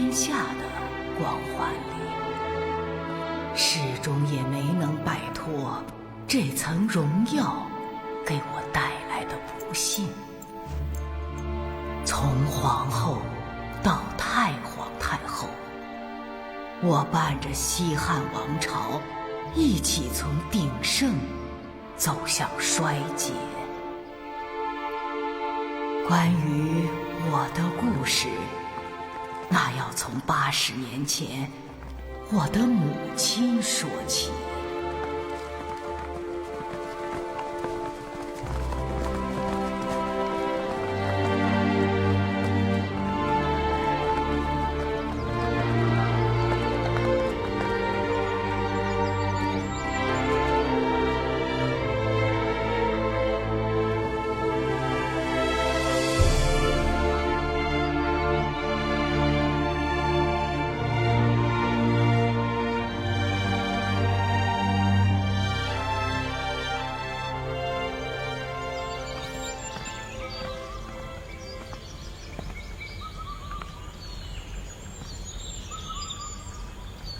天下的光环里，始终也没能摆脱这层荣耀给我带来的不幸。从皇后到太皇太后，我伴着西汉王朝一起从鼎盛走向衰竭。关于我的故事，那要从80年前我的母亲说起。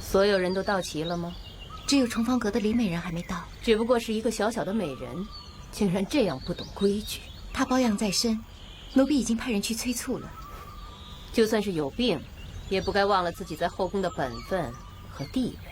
所有人都到齐了吗？只有重芳阁的李美人还没到。只不过是一个小小的美人，竟然这样不懂规矩。她保养在身，奴婢已经派人去催促了。就算是有病，也不该忘了自己在后宫的本分和地位。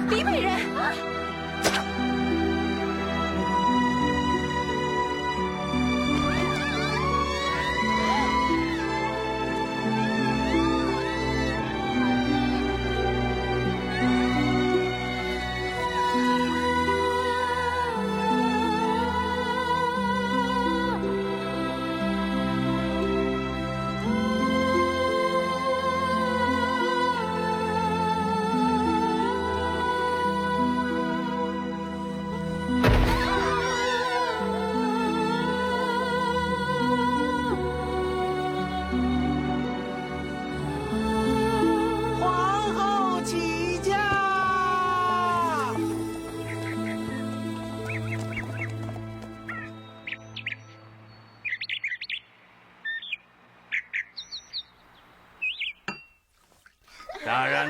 李美人，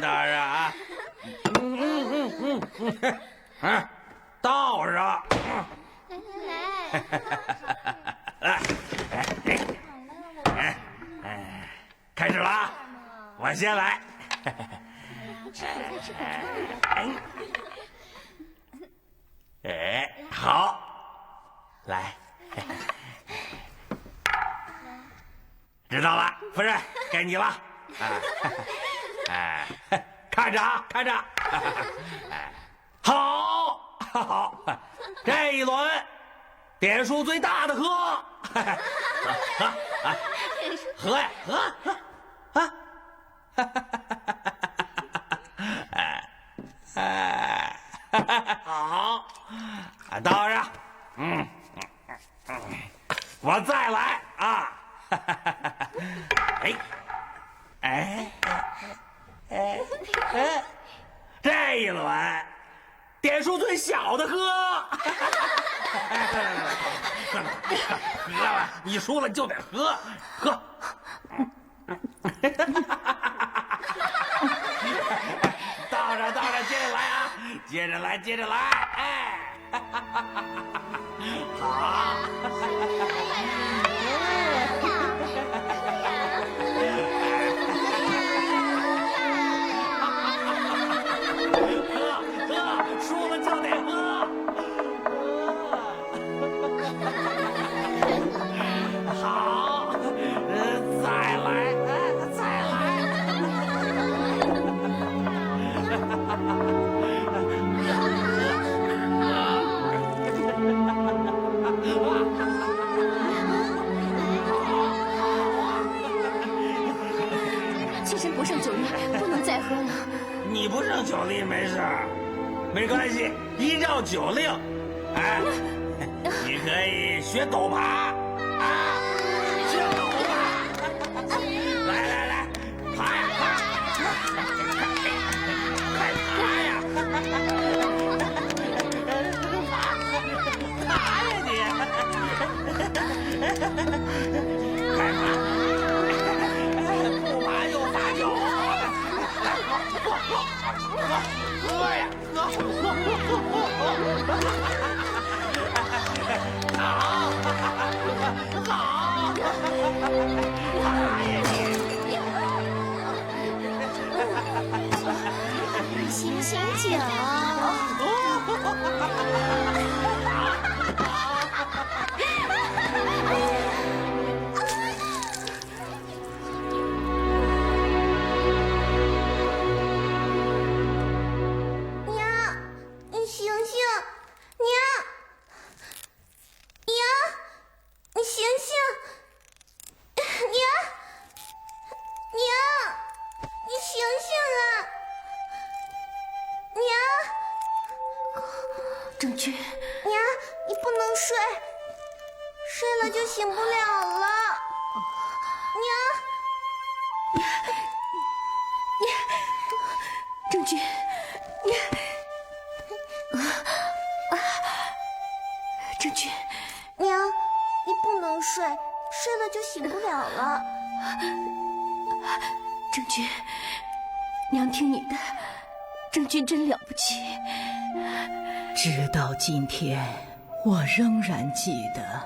大人啊，倒上，开始了啊，我先来。哎，好，来，知道了，夫人，该你了。哎，看着啊，看着，好，好，这一轮点数最大的喝，喝呀，喝啊，好，倒上，我再来啊，这一轮点数最小的喝。喝了，你输了就得喝，喝。倒着倒着，接着来啊，接着来接着来，哎，好。输了就得喝。好，再来，再来。妾身不胜酒力，不能再喝了。你不胜酒力没事，没关系，依照酒令，哎，你可以学狗爬啊，学狗爬，来来来，爬呀爬，快爬呀，爬呀你，快爬，不爬就罚酒，喝呀喝，好，好，爬呀你，醒醒酒。郑钧，娘，你不能睡，睡了就醒不了了。郑钧，郑钧，娘，你不能睡，睡了就醒不了了。郑钧，娘听你的，郑钧真了不起。直到今天，我仍然记得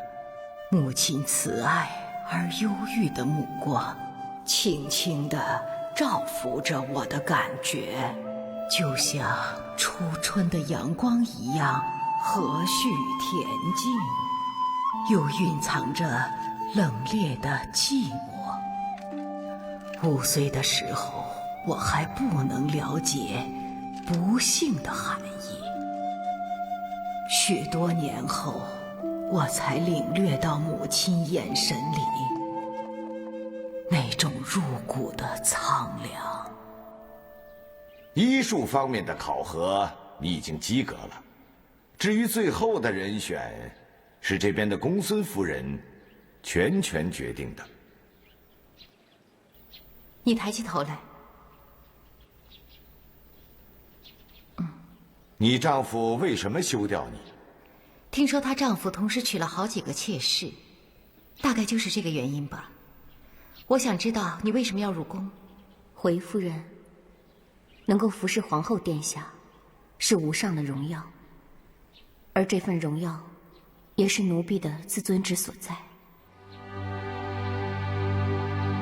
母亲慈爱而忧郁的目光，轻轻地照拂着我的感觉，就像初春的阳光一样和煦恬静，又蕴藏着冷冽的寂寞。5岁的时候，我还不能了解不幸的含义。许多年后，我才领略到母亲眼神里那种入骨的苍凉。医术方面的考核你已经及格了，至于最后的人选，是这边的公孙夫人全权决定的。你抬起头来。你丈夫为什么休掉你？听说她丈夫同时娶了好几个妾室，大概就是这个原因吧。我想知道你为什么要入宫。回夫人能够服侍皇后殿下，是无上的荣耀，而这份荣耀，也是奴婢的自尊之所在。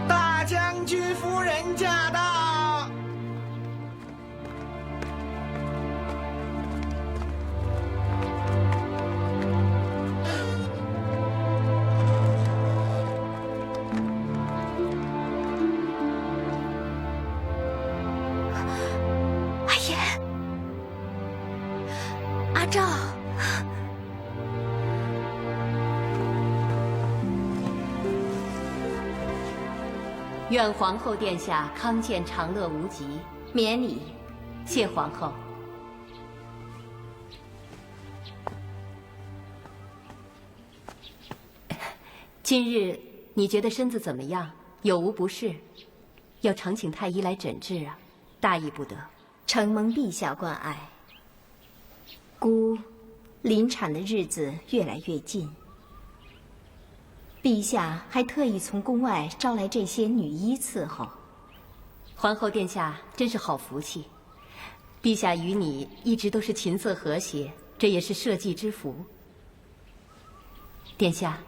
大将军夫人驾到！阿言，阿照。愿皇后殿下康健长乐无疾，免礼。谢皇后。今日你觉得身子怎么样？有无不适？要常请太医来诊治啊，大意不得。承蒙陛下关爱，孤临产的日子越来越近。陛下还特意从宫外招来这些女医伺候。皇后殿下真是好福气，陛下与你一直都是琴瑟和谐，这也是社稷之福。殿下，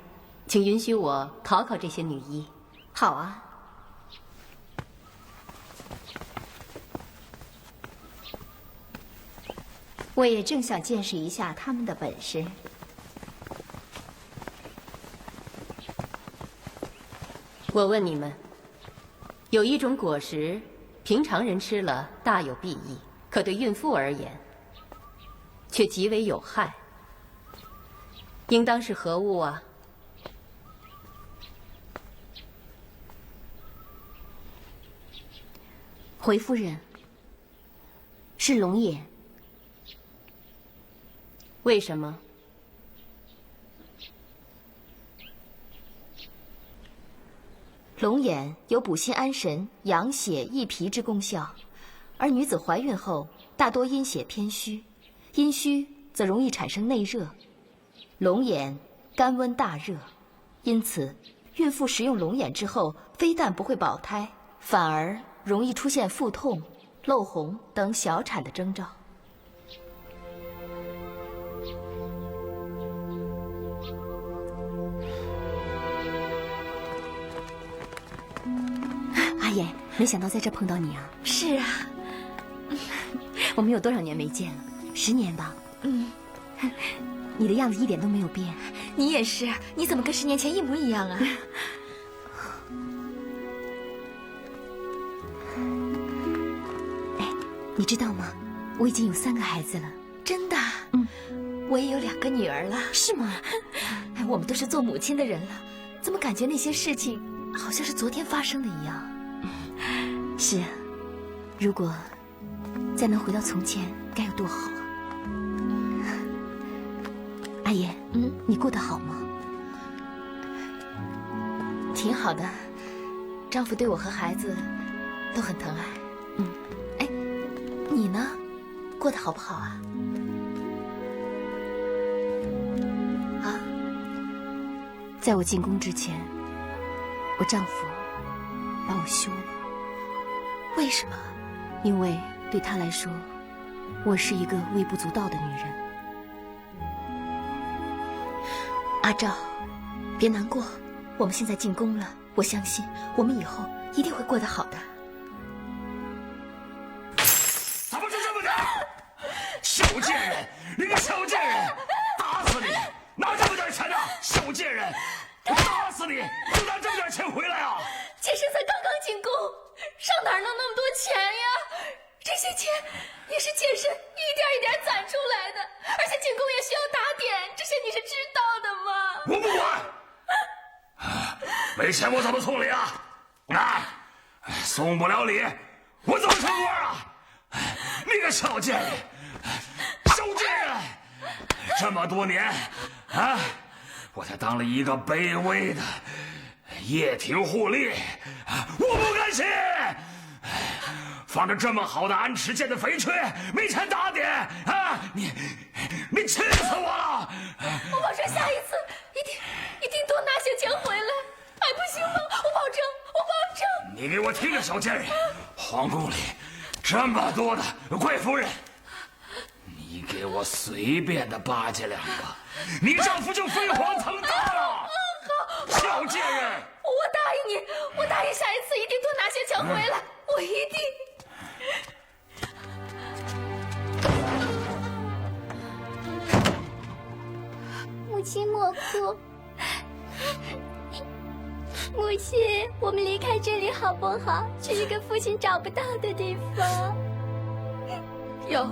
请允许我考考这些女医。好啊。我也正想见识一下他们的本事。我问你们，有一种果实，平常人吃了大有裨益，可对孕妇而言，却极为有害，应当是何物啊？回夫人，是龙眼。为什么？龙眼有补心安神、养血益脾之功效，而女子怀孕后大多阴血偏虚，阴虚则容易产生内热。龙眼甘温大热，因此孕妇食用龙眼之后，非但不会保胎，反而容易出现腹痛、漏红等小产的征兆。阿爷，没想到在这碰到你啊！是啊，我们有多少年没见了？10年吧。你的样子一点都没有变。你也是，你怎么跟10年前一模一样啊？哎，你知道吗？我已经有3个孩子了。真的？我也有2个女儿了。是吗？哎，我们都是做母亲的人了，怎么感觉那些事情好像是昨天发生的一样？是啊，如果再能回到从前，该有多好啊！阿爷，你过得好吗？挺好的，丈夫对我和孩子都很疼爱。哎，你呢？过得好不好啊？啊？在我进宫之前，我丈夫把我休了。为什么？因为对他来说，我是一个微不足道的女人。阿照，别难过，我们现在进宫了，我相信我们以后一定会过得好的。怎么就这么点？小贱人，你个小贱人，打死你！拿这么点钱呢？小贱人，我打死你！就拿这么点钱回来啊！妾身才刚刚进宫，上哪儿弄那么多钱呀？这些钱也是妾身一点一点攒出来的，而且进宫也需要打点，这些你是知道的吗？我不管，没钱我怎么送礼啊？送不了礼，我怎么升官啊？你个小贱人，小贱人，这么多年啊，我才当了一个卑微的掖庭护吏，我不甘心。放着这么好的安池县的肥缺，没钱打点啊！你气死我了！我保证下一次一定多拿些钱回来。还不行吗？我保证，我保证。你给我听着，小贱人，皇宫里这么多的贵夫人，你给我随便的巴结2个，你丈夫就飞黄腾达了。小贱人，我答应你，我答应下一次一定多拿些钱回来，我一定。母亲莫哭，母亲，我们离开这里好不好？去一个父亲找不到的地方。瑶儿，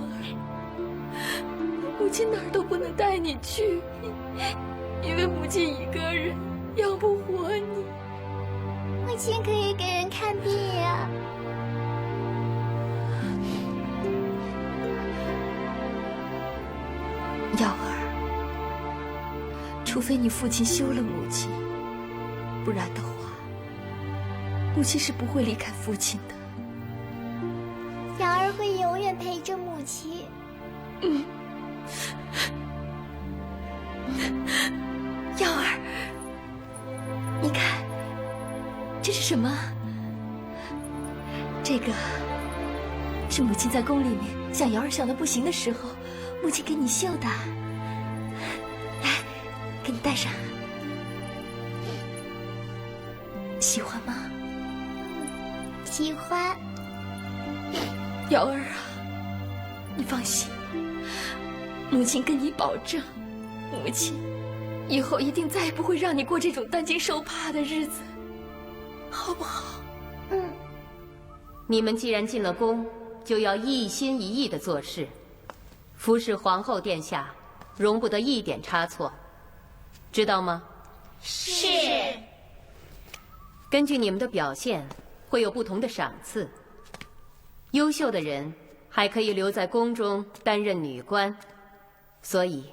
母亲哪儿都不能带你去，因为母亲一个人养不活你。母亲可以给人看病呀。瑶儿，除非你父亲休了母亲，不然的话，母亲是不会离开父亲的。瑶儿会永远陪着母亲。这是什么？这个是母亲在宫里面想瑶儿小的不行的时候，母亲给你绣的。来，给你戴上，喜欢吗？喜欢。瑶儿啊，你放心，母亲跟你保证，母亲以后一定再也不会让你过这种担惊受怕的日子，好不好？嗯。你们既然进了宫，就要一心一意的做事，服侍皇后殿下，容不得一点差错，知道吗？是。根据你们的表现，会有不同的赏赐。优秀的人还可以留在宫中担任女官，所以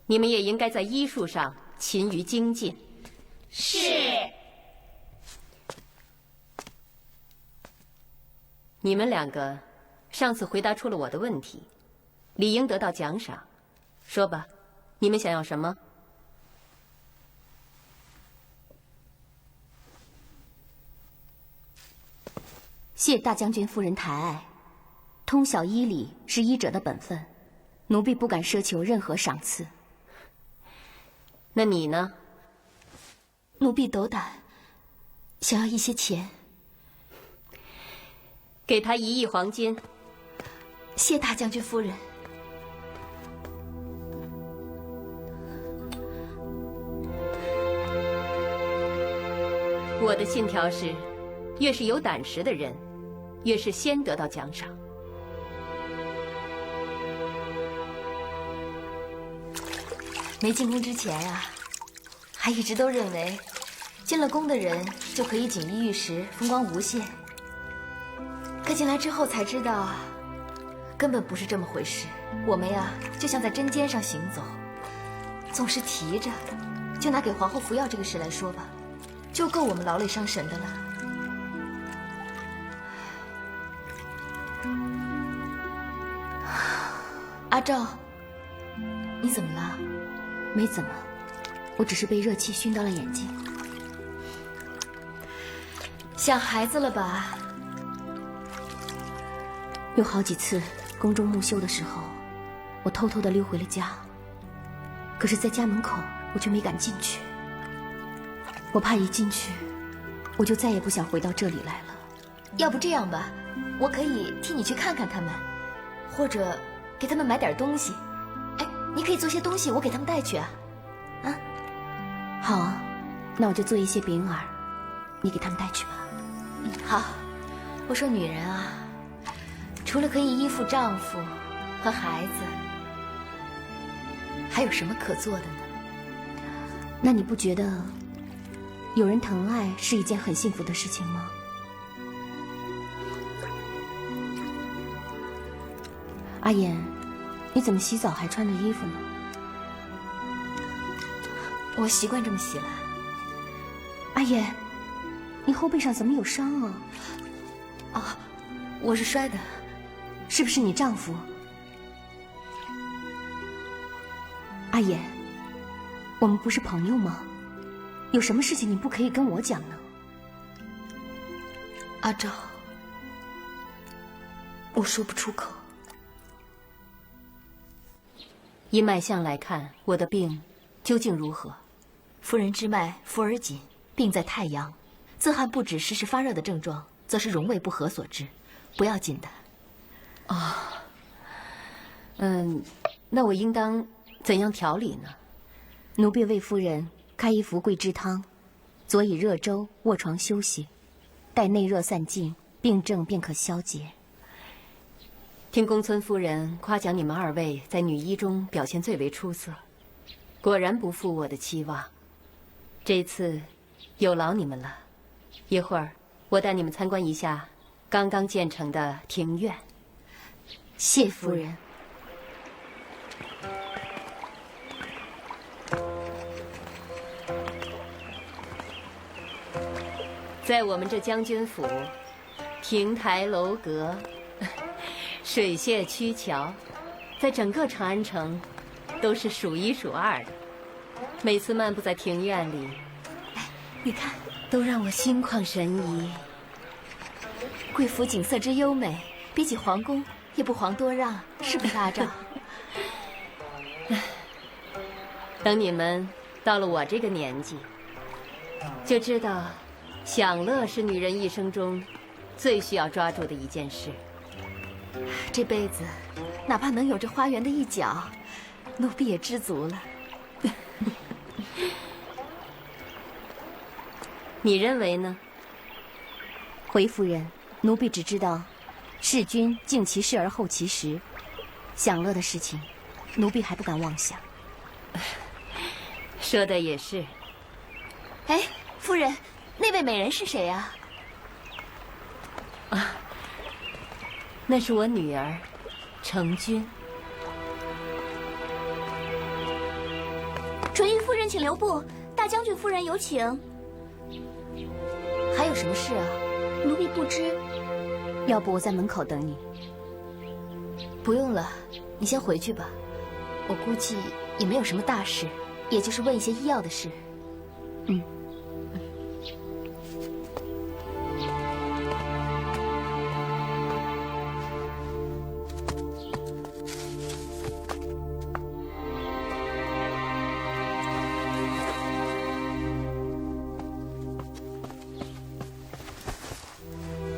你们也应该在医术上勤于精进。是。你们两个上次回答出了我的问题，理应得到奖赏。说吧，你们想要什么？谢大将军夫人抬爱，通晓医理是医者的本分，奴婢不敢奢求任何赏赐。那你呢？奴婢斗胆，想要一些钱。给他1亿黄金。谢大将军夫人。我的信条是，越是有胆识的人，越是先得到奖赏。没进宫之前啊，还一直都认为，进了宫的人就可以锦衣玉食、风光无限。可进来之后才知道，根本不是这么回事。我们呀，就像在针尖上行走，总是提着。就拿给皇后服药这个事来说吧，就够我们劳累伤神的了。阿赵，你怎么了？没怎么，我只是被热气熏到了眼睛。想孩子了吧？有好几次宫中木秀的时候，我偷偷地溜回了家，可是在家门口我却没敢进去，我怕一进去我就再也不想回到这里来了。要不这样吧，我可以替你去看看他们，或者给他们买点东西。哎，你可以做些东西，我给他们带去啊。啊，好啊，那我就做一些饼饵，你给他们带去吧。好。我说女人啊，除了可以依附丈夫和孩子，还有什么可做的呢？那你不觉得有人疼爱是一件很幸福的事情吗？阿言，你怎么洗澡还穿着衣服呢？我习惯这么洗了。阿言，你后背上怎么有伤啊？啊，我是摔的。是不是你丈夫？阿言，我们不是朋友吗？有什么事情你不可以跟我讲呢？阿赵，我说不出口。以脉象来看，我的病究竟如何？夫人之脉扶而紧，病在太阳，自汗不止、时时发热的症状，则是荣卫不和所致，不要紧的。那我应当怎样调理呢？奴婢为夫人开一服桂枝汤，佐以热粥，卧床休息，待内热散尽，病症便可消解。听公孙夫人夸奖你们2位在女医中表现最为出色，果然不负我的期望。这次有劳你们了，一会儿我带你们参观一下刚刚建成的庭院。谢夫人。在我们这将军府，亭台楼阁，水榭曲桥，在整个长安城都是数1数2的。每次漫步在庭院里，你看，都让我心旷神怡。贵府景色之优美，比起皇宫也不遑多让，是不是阿照？等你们到了我这个年纪，就知道享乐是女人一生中最需要抓住的一件事。这辈子哪怕能有这花园的一角，奴婢也知足了。你认为呢？回夫人，奴婢只知道，弑君敬其事而后其实，享乐的事情，奴婢还不敢妄想。说的也是。哎，夫人，那位美人是谁啊？啊，那是我女儿，成君。纯玉夫人，请留步，大将军夫人有请。还有什么事啊？奴婢不知。要不我在门口等你？不用了，你先回去吧。我估计也没有什么大事，也就是问一些医药的事。嗯。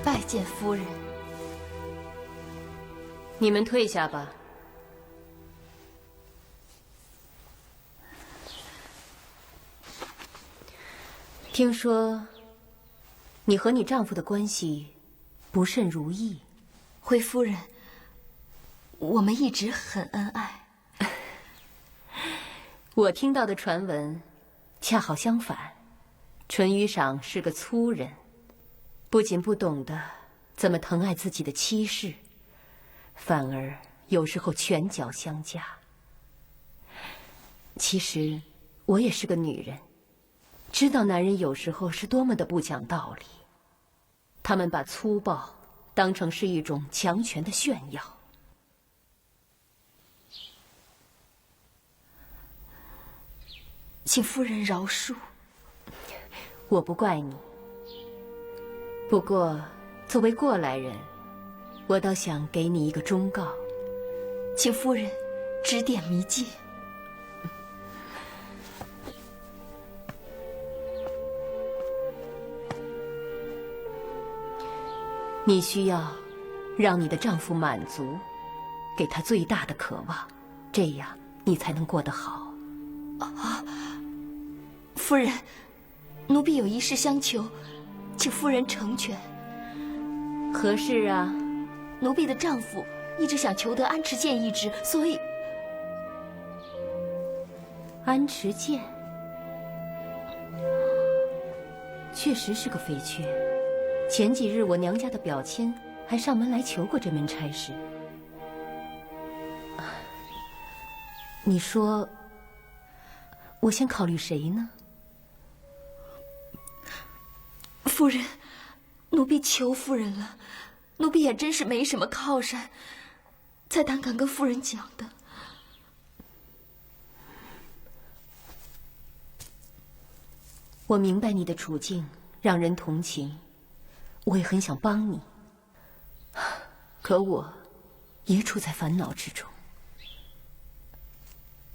拜见夫人。你们退下吧。听说你和你丈夫的关系不甚如意。回夫人，我们一直很恩爱。我听到的传闻恰好相反，淳于赏是个粗人，不仅不懂得怎么疼爱自己的妻室，反而有时候拳脚相加。其实我也是个女人，知道男人有时候是多么的不讲道理，他们把粗暴当成是一种强权的炫耀。请夫人饶恕。我不怪你，不过作为过来人，我倒想给你一个忠告，请夫人指点迷津。你需要让你的丈夫满足，给他最大的渴望，这样你才能过得好。啊，夫人，奴婢有一事相求，请夫人成全。何事啊？奴婢的丈夫一直想求得安持剑一职，所以……安持剑确实是个肥缺。前几日我娘家的表亲还上门来求过这门差事。你说，我先考虑谁呢？夫人，奴婢求夫人了，奴婢也真是没什么靠山，才胆敢跟夫人讲的。我明白你的处境，让人同情。我也很想帮你，可我也处在烦恼之中。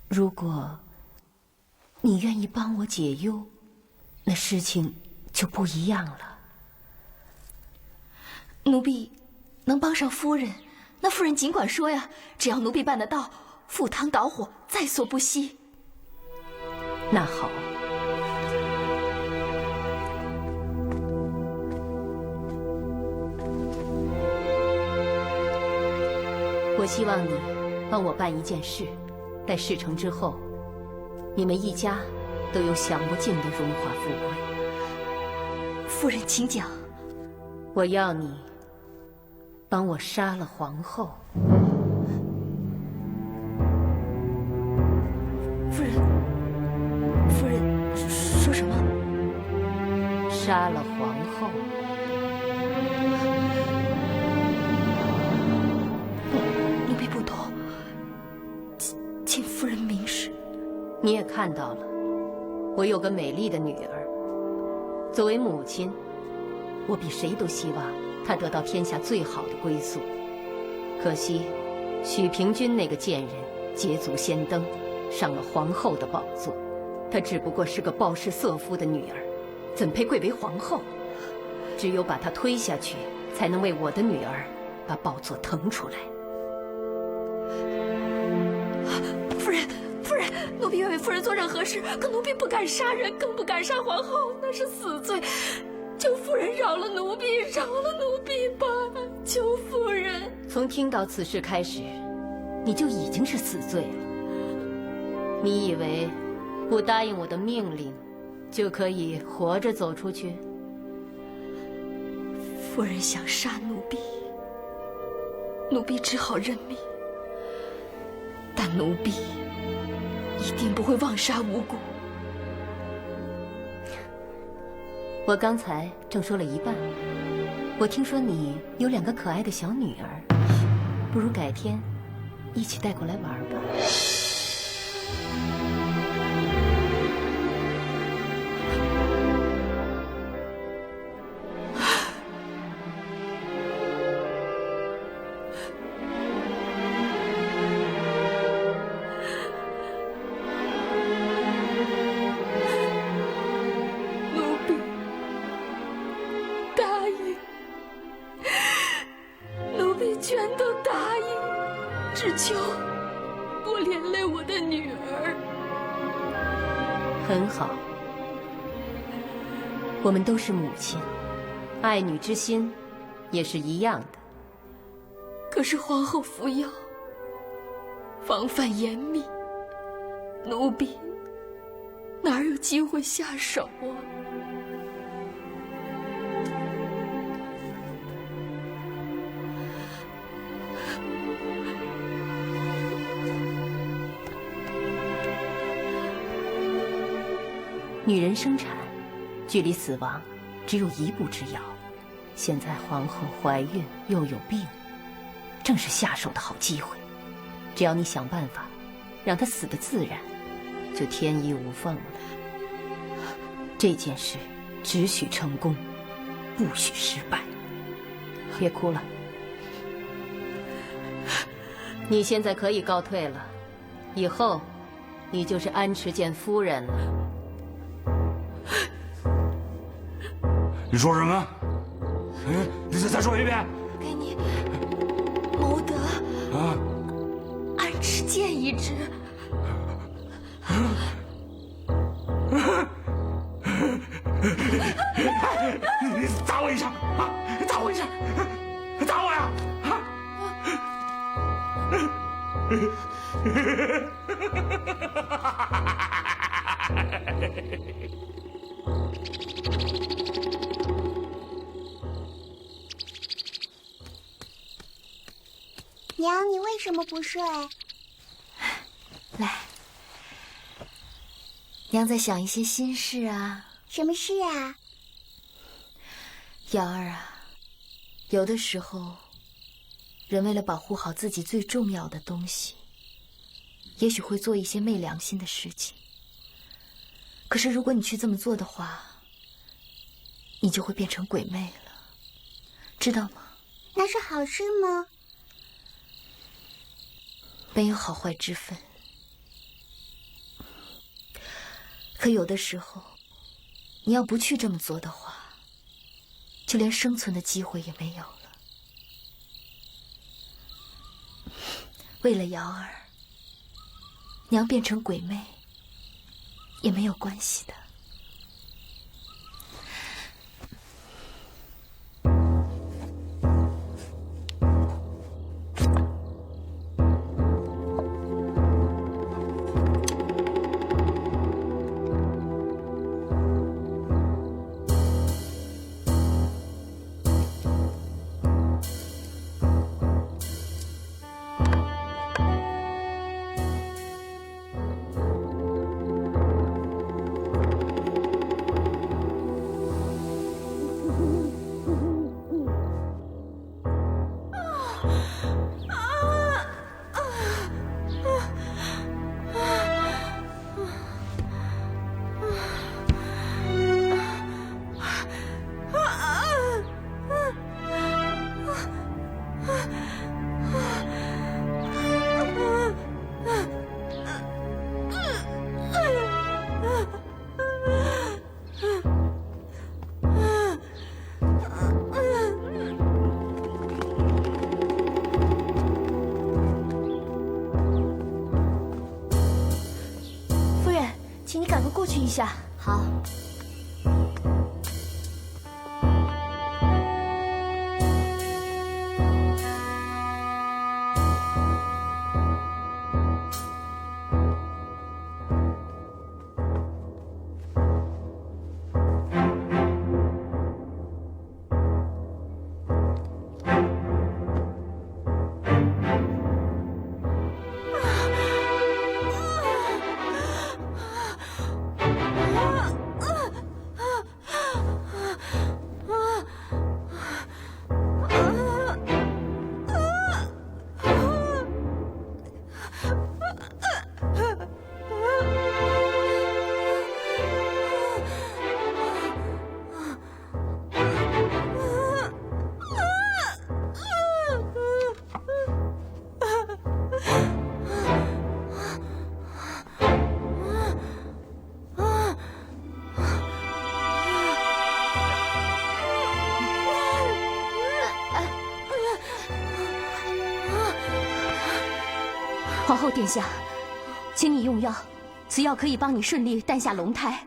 如果你愿意帮我解忧，那事情就不一样了。奴婢能帮上夫人，那夫人尽管说呀，只要奴婢办得到，赴汤蹈火在所不惜。那好。我希望你帮我办一件事，待事成之后，你们一家都有享不尽的荣华富贵。夫人请讲。我要你帮我杀了皇后。夫人说什么？杀了皇后。奴婢不懂，请夫人明示。你也看到了，我有个美丽的女儿，作为母亲，我比谁都希望他得到天下最好的归宿。可惜，许平君那个贱人捷足先登，上了皇后的宝座。她只不过是个暴氏色夫的女儿，怎配贵为皇后？只有把她推下去，才能为我的女儿把宝座腾出来。夫人，奴婢愿为夫人做任何事，可奴婢不敢杀人，更不敢杀皇后，那是死罪。求夫人饶了奴婢，饶了奴婢吧！求夫人。从听到此事开始，你就已经是死罪了。你以为不答应我的命令，就可以活着走出去？夫人想杀奴婢，奴婢只好认命。但奴婢一定不会妄杀无辜。我刚才正说了一半，我听说你有2个可爱的小女儿，不如改天一起带过来玩吧。全都答应，只求不连累我的女儿。很好，我们都是母亲，爱女之心也是一样的。可是皇后服药，防范严密，奴婢哪有机会下手啊？女人生产，距离死亡只有1步之遥。现在皇后怀孕又有病，正是下手的好机会。只要你想办法，让她死得自然，就天衣无缝了。这件事只许成功，不许失败。别哭了，你现在可以告退了，以后你就是安池见夫人了。你说什么？你再说一遍。给你谋得安池剑一只。你打我一下啊！打我一下，打我呀！娘，你为什么不睡？来，娘在想一些心事啊。什么事啊？瑶儿啊，有的时候，人为了保护好自己最重要的东西，也许会做一些昧良心的事情。可是如果你去这么做的话，你就会变成鬼魅了，知道吗？那是好事吗？没有好坏之分。可有的时候，你要不去这么做的话，就连生存的机会也没有了。为了瑶儿，娘变成鬼魅也没有关系的。请你赶快过去一下。好。皇后殿下，请你用药，此药可以帮你顺利诞下龙胎。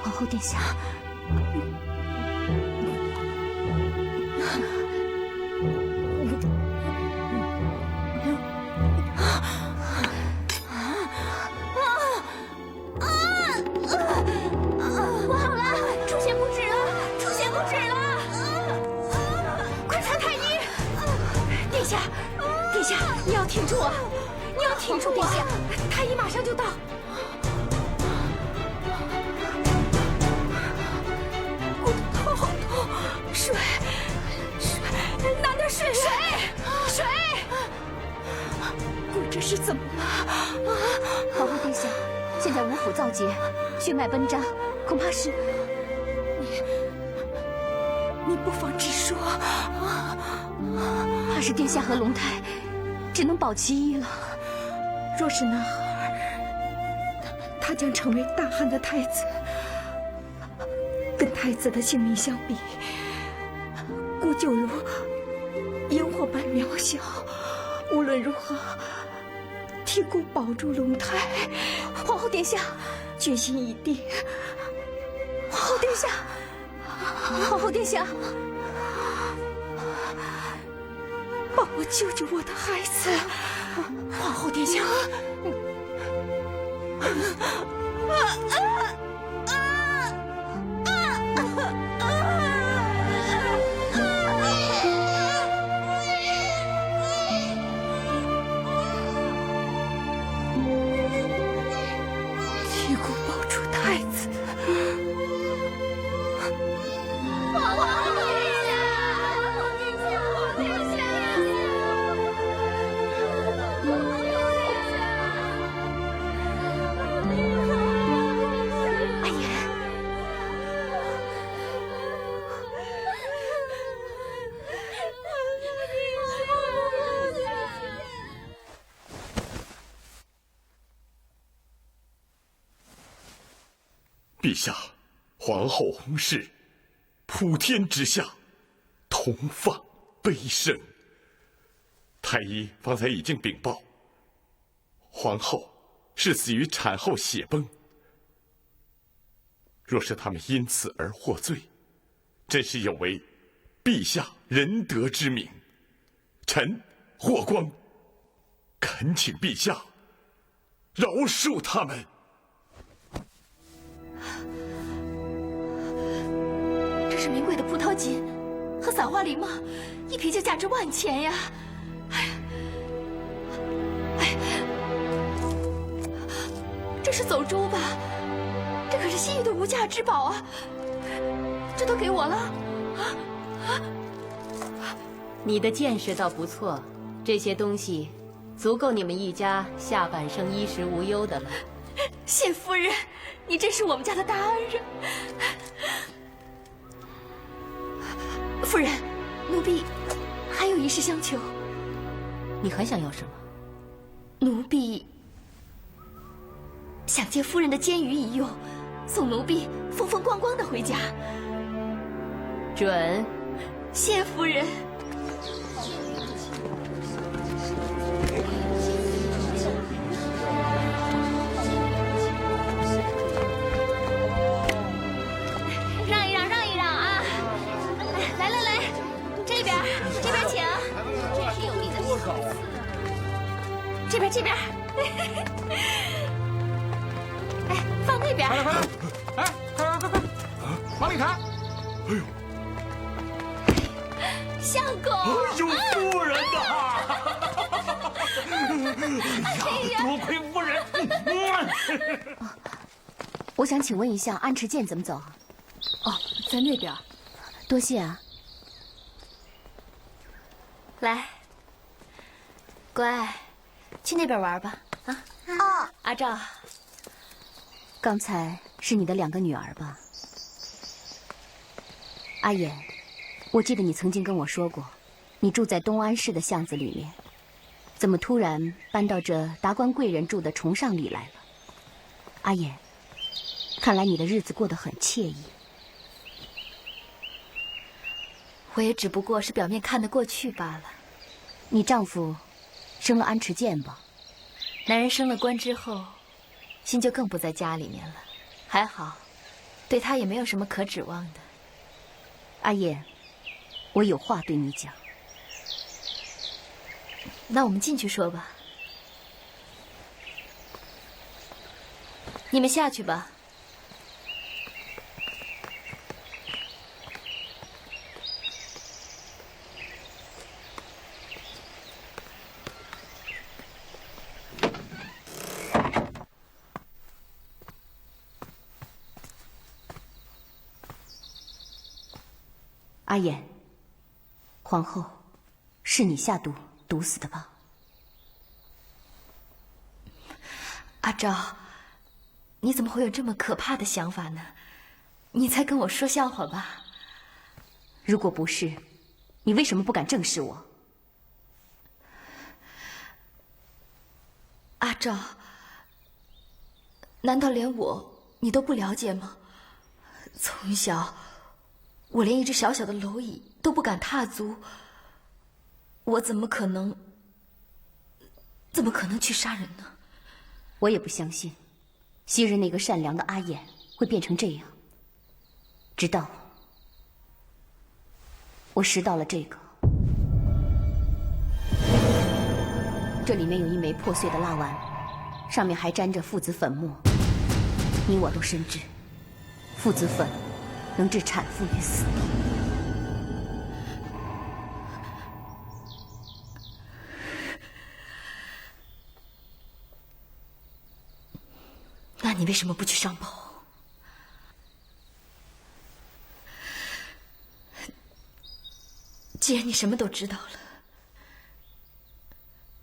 皇后殿下，不好了，出血不止了，出血不止了！快传太医！殿下，殿下，你要挺住啊！你要挺住，殿下，太医马上就到。我头好痛，水，拿点水，水！我这是怎么了？皇后殿下，现在五腑燥结，血脉奔张，恐怕是……你不妨直说。怕是殿下和龙胎只能保其一了。若是男孩，他将成为大汉的太子。跟太子的性命相比，姑就如萤火般渺小。无论如何，替姑保住龙胎。皇后殿下，决心已定。皇后殿下，皇后殿下，帮我救救我的孩子。皇后殿下。替姑保住太子。陛下，皇后薨逝，普天之下，同放悲声。太医方才已经禀报，皇后是死于产后血崩。若是他们因此而获罪，真是有违陛下仁德之名。臣霍光恳请陛下饶恕他们。这是名贵的葡萄锦和散花绫帽，一匹就价值万钱呀！这是走珠吧？这可是西域的无价之宝啊！这都给我了。你的见识倒不错，这些东西足够你们一家下半生衣食无忧的了。谢夫人，你真是我们家的大恩人。夫人，奴婢还有一事相求。你还想要什么？奴婢想借夫人的监鱼一用，送奴婢风风光光的回家。准。谢夫人。这边。哎，放那边。快来！哎，快！往里看。哎呦！相公。哎呦，夫人呐！哎呀，多亏夫人。我想请问一下，安池涧怎么走？哦，在那边。多谢啊。来，乖，去那边玩吧。啊。哦，阿照。刚才是你的2个女儿吧？阿衍，我记得你曾经跟我说过，你住在东安市的巷子里面，怎么突然搬到这达官贵人住的崇尚里来了？阿衍，看来你的日子过得很惬意。我也只不过是表面看得过去罢了。你丈夫升了安池涧吧？男人升了官之后，心就更不在家里面了。还好，对他也没有什么可指望的。阿衍，我有话对你讲。那我们进去说吧。你们下去吧。阿衍，皇后，是你下毒毒死的吧？阿昭，你怎么会有这么可怕的想法呢？你在跟我说笑话吧？如果不是，你为什么不敢正视我？阿昭，难道连你都不了解吗？从小，我连一只小小的蝼蚁都不敢踏足，我怎么可能去杀人呢？我也不相信，昔日那个善良的阿衍会变成这样。直到我拾到了这个，这里面有一枚破碎的蜡丸，上面还沾着附子粉末。你我都深知，附子粉能致产妇于死。那你为什么不去上报？既然你什么都知道了，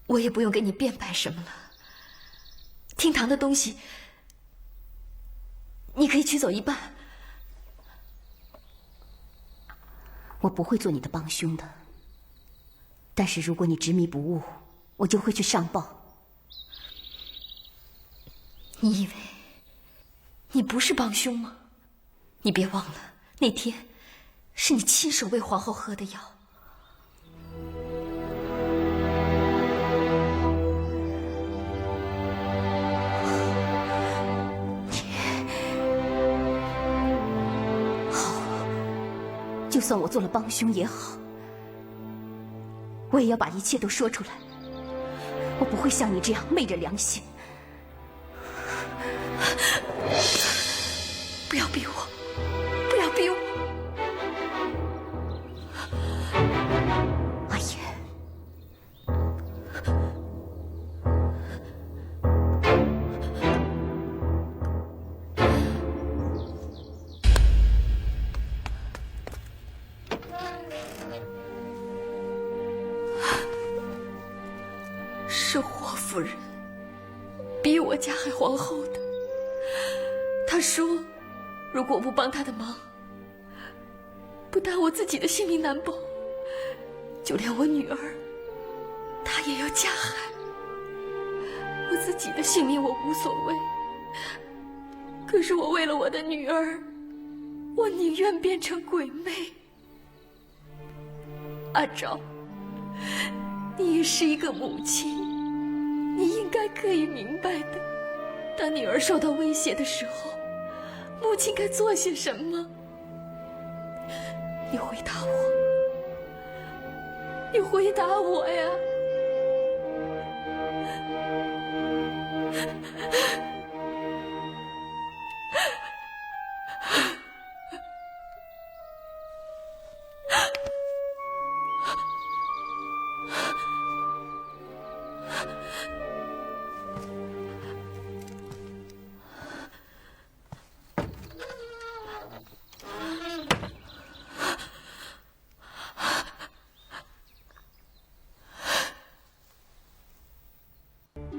我也不用给你辩白什么了。厅堂的东西，你可以取走一半。我不会做你的帮凶的，但是如果你执迷不悟，我就会去上报。你以为你不是帮凶吗？你别忘了，那天是你亲手喂皇后喝的药。好，就算我做了帮凶也好，我也要把一切都说出来。我不会像你这样昧着良心。不要逼我，不要逼我！阿衍，是霍夫人逼我加害皇后的。她说，如果我不帮她的忙，不但我自己的性命难保，就连我女儿，她也要加害。我自己的性命我无所谓，可是我为了我的女儿，我宁愿变成鬼魅。阿昭，你也是一个母亲，你应该可以明白的。当女儿受到威胁的时候，母亲该做些什么？你回答我，你回答我呀！